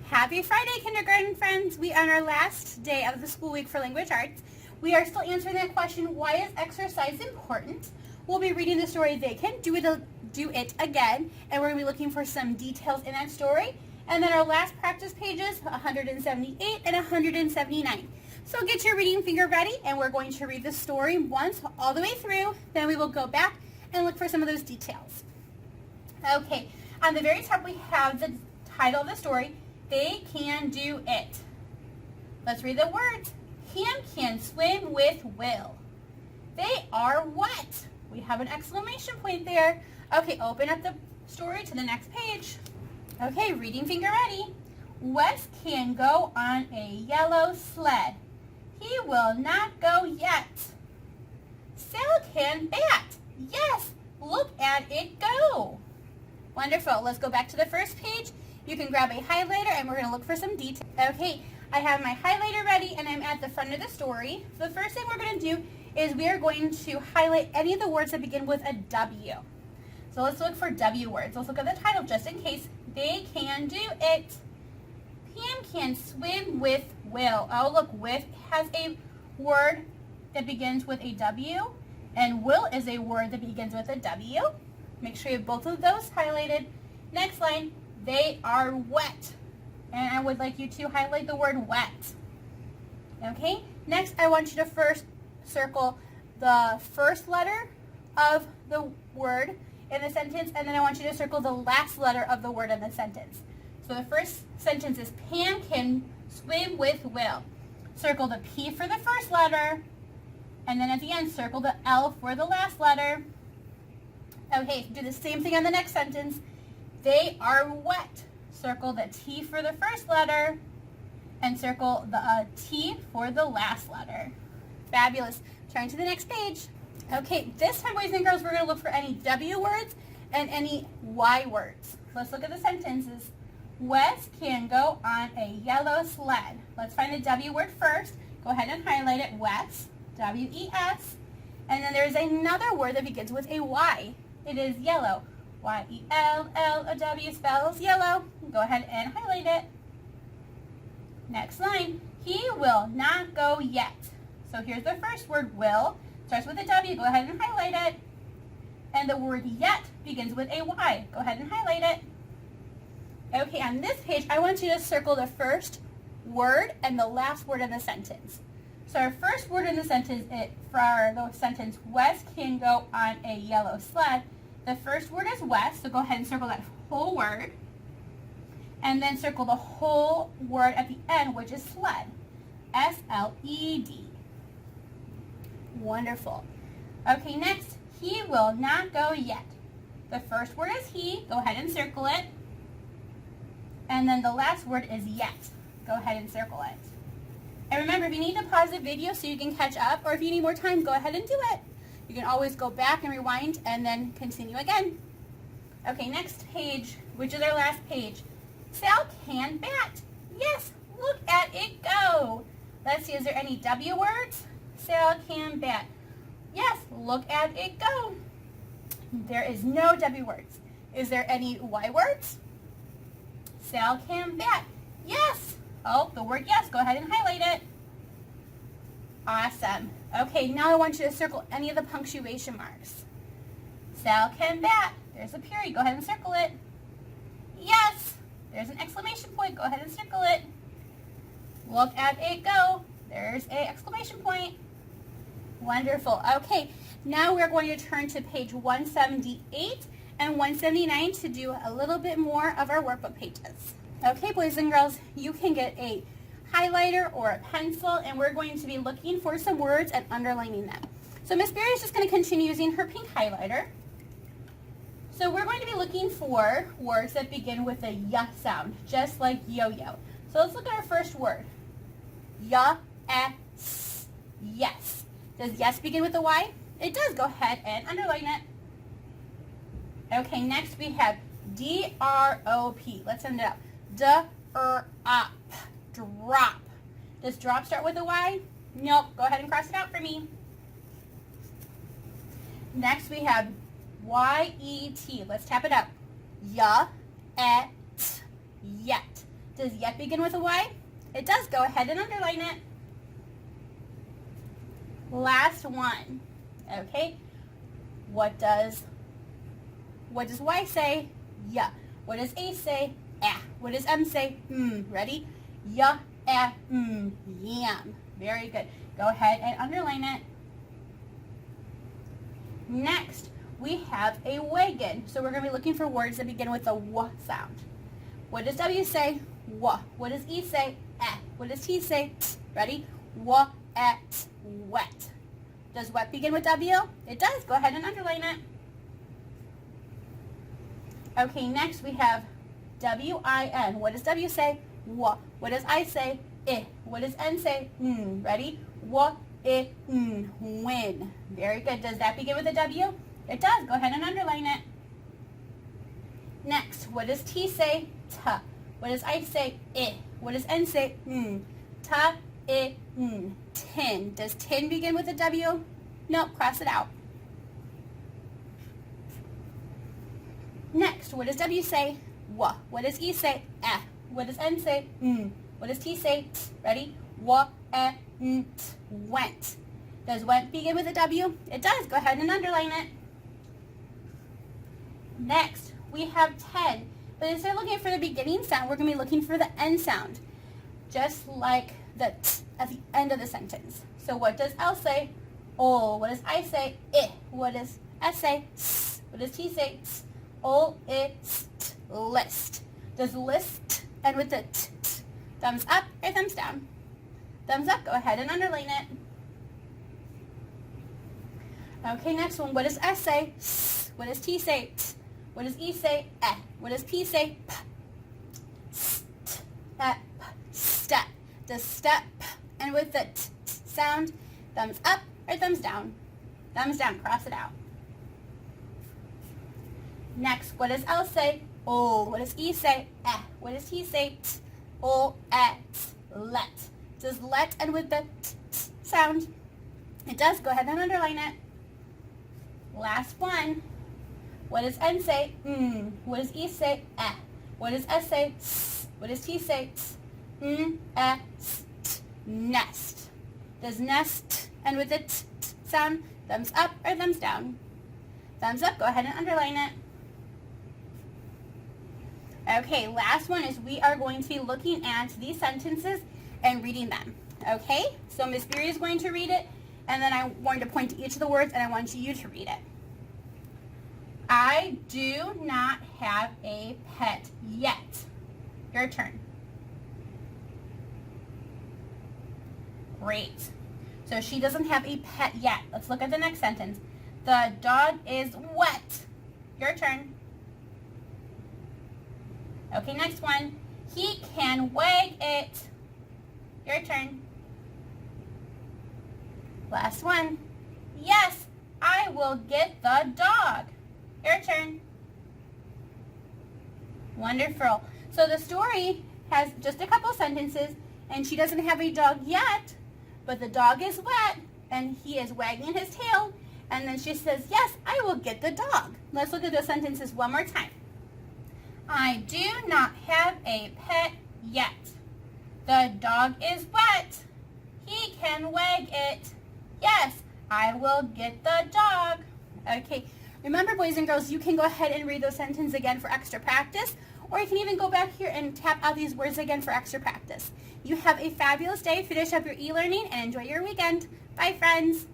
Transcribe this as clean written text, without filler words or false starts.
Happy Friday, kindergarten friends. We are on our last day of the school week for language arts. We are still answering that question, why is exercise important? We'll be reading the story They Can Do It Again, and we're going to be looking for some details in that story. And then our last practice pages, 178 and 179. So get your reading finger ready, and we're going to read the story once all the way through. Then we will go back and look for some of those details. Okay, on the very top we have the title of the story, They Can Do It. Let's read the words. Pam can swim with Will. They are what? We have an exclamation point there. Okay, open up the story to the next page. Okay, reading finger ready. Wes can go on a yellow sled. He will not go yet. Sal can bat. Yes, look at it go. Wonderful. Let's go back to the first page. You can grab a highlighter and we're going to look for some details. Okay, I have my highlighter ready and I'm at the front of the story. The first thing we're going to do is we are going to highlight any of the words that begin with a W. So let's look for W words. Let's look at the title just in case. They can do it. Pam can swim with Will. Oh, look, with has a word that begins with a W, and Will is a word that begins with a W. Make sure you have both of those highlighted. Next line, they are wet. And I would like you to highlight the word wet. Okay, next I want you to first circle the first letter of the word in the sentence, and then I want you to circle the last letter of the word in the sentence. So the first sentence is Pam can swim with Will. Circle the P for the first letter, and then at the end circle the L for the last letter. Okay, do the same thing on the next sentence. They are wet. Circle the T for the first letter, and circle the T for the last letter. Fabulous. Turn to the next page. Okay, this time, boys and girls, we're going to look for any W words and any Y words. Let's look at the sentences. Wes can go on a yellow sled. Let's find the W word first. Go ahead and highlight it, Wes, W-E-S. And then there's another word that begins with a Y. It is yellow. Y-E-L-L-O-W spells yellow. Go ahead and highlight it. Next line. He will not go yet. So here's the first word, will. Starts with a W. Go ahead and highlight it. And the word yet begins with a Y. Go ahead and highlight it. Okay, on this page, I want you to circle the first word and the last word in the sentence. So our first word in the sentence, for the sentence, Wes can go on a yellow sled. The first word is Wes, so go ahead and circle that whole word. And then circle the whole word at the end, which is sled. S-L-E-D. Wonderful. Okay, next, he will not go yet. The first word is he. Go ahead and circle it. And then the last word is yet. Go ahead and circle it. And remember, if you need to pause the video so you can catch up, or if you need more time, go ahead and do it. You can always go back and rewind and then continue again. Okay, next page, which is our last page. Sal can bat. Yes, look at it go. Let's see, is there any W words? Sal can bat. Yes, look at it go. There is no W words. Is there any Y words? Sal can bat. Yes. Oh, the word yes. Go ahead and highlight it. Awesome. Okay, now I want you to circle any of the punctuation marks. Sal can bat. There's a period. Go ahead and circle it. Yes. There's an exclamation point. Go ahead and circle it. Look at it go. There's an exclamation point. Wonderful. Okay, now we're going to turn to page 178 and 179 to do a little bit more of our workbook pages. Okay, boys and girls, you can get a highlighter or a pencil, and we're going to be looking for some words and underlining them. So Miss Beery is just going to continue using her pink highlighter. So we're going to be looking for words that begin with a y sound, just like yo-yo. So let's look at our first word. Y-S. Yes. Does yes begin with a Y? It does. Go ahead and underline it. Okay, next we have D-R-O-P. Let's end it up. D-R-O-P. Drop. Does drop start with a Y? Nope. Go ahead and cross it out for me. Next we have Y-E-T. Let's tap it up. Y-E-T. Yet. Does yet begin with a Y? It does. Go ahead and underline it. Last one. Okay. What does Y say? Yeah. What does A say? Ah. What does M say? Ready? Yeah, yam. Very good. Go ahead and underline it. Next, we have a wagon. So we're going to be looking for words that begin with a W sound. What does W say? W. What does E say? Eh. What does T say? T. Ready? W, at, wet. Does wet begin with W? It does. Go ahead and underline it. Okay, next we have W-I-N. What does W say? W. What does I say? I. What does N say? Ready? W, I, win. Very good. Does that begin with a W? It does. Go ahead and underline it. Next, what does T say? T. What does I say? I. What does N say? Ta, I, tin. Does tin begin with a W? Nope. Cross it out. Next, what does W say? W. What does E say? Eh. What does N say? What does T say? T. Ready? W, e, t, went. Does went begin with a W? It does. Go ahead and underline it. Next, we have 10. But instead of looking for the beginning sound, we're going to be looking for the end sound. Just like the t at the end of the sentence. So what does L say? Oh. What does I say? I. What does S say? S. What does T say? S. Ol, ist, list. Does list end with the t, t? Thumbs up or thumbs down? Thumbs up. Go ahead and underline it. Okay, next one. What does S say? S. What does T say? T. What does E say? Eh. What does P say? P. St, p, step. Does step end with the t, t sound? Thumbs up or thumbs down? Thumbs down. Cross it out. Next, what does L say? Oh. What does E say? Eh. What does T say? T. O, et, let. Does let end with the t, t sound? It does. Go ahead and underline it. Last one. What does N say? What does E say? Eh. What does S say? S. What does T say? T. St. Nest. Does nest end with the t, t sound? Thumbs up or thumbs down? Thumbs up. Go ahead and underline it. Okay, last one is we are going to be looking at these sentences and reading them. Okay, so Miss Beery is going to read it, and then I'm going to point to each of the words, and I want you to read it. I do not have a pet yet. Your turn. Great. So she doesn't have a pet yet. Let's look at the next sentence. The dog is wet. Your turn. Okay, next one. He can wag it. Your turn. Last one. Yes, I will get the dog. Your turn. Wonderful. So the story has just a couple sentences, and she doesn't have a dog yet, but the dog is wet, and he is wagging his tail, and then she says, yes, I will get the dog. Let's look at those sentences one more time. I do not have a pet yet. The dog is wet. He can wag it. Yes, I will get the dog. Okay, remember, boys and girls, you can go ahead and read those sentences again for extra practice, or you can even go back here and tap out these words again for extra practice. You have a fabulous day. Finish up your e-learning and enjoy your weekend. Bye, friends.